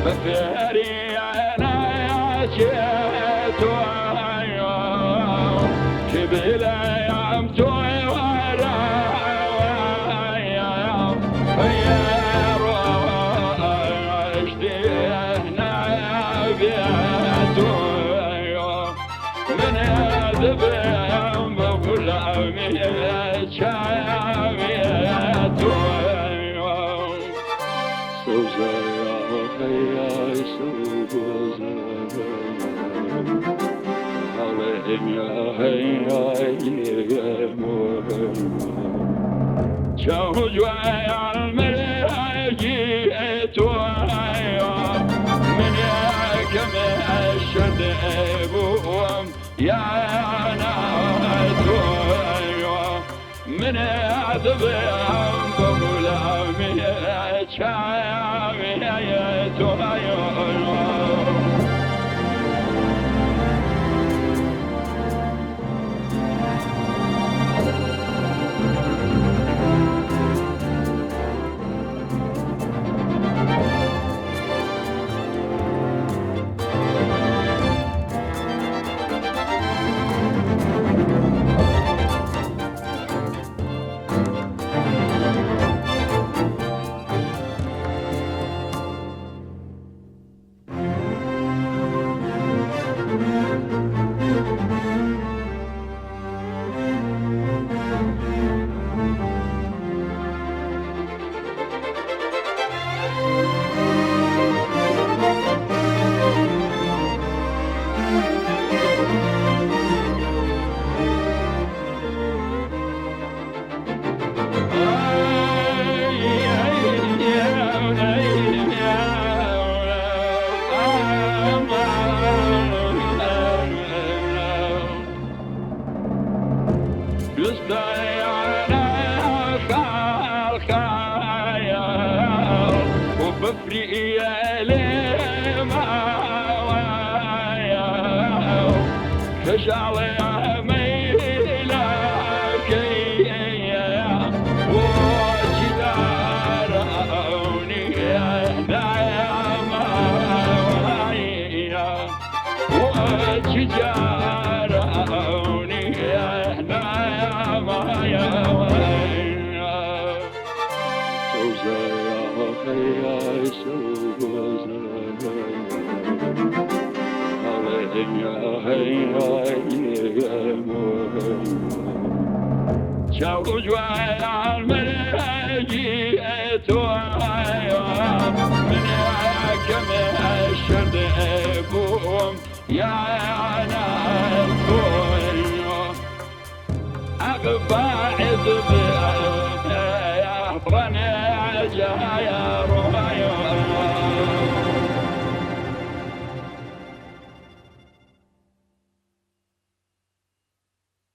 بفاري انا جيت كبيلة يا امتوي ورا يا رشدي هنا بيتو من يذبح بغلامي شاميتو سوزا يا سوزا عليهم يا شوج ويا الملاجئ من ياكم الشد ابوهم يا ناس من يذبهم بغلامي شاميتو بفري لما كشعل ميلك وجداروني دايما وجداروني دايما شوج ويا الملاجئ من ياكم الشد ابوهم يا ناس أقبعد بها يا رنجا يا رويا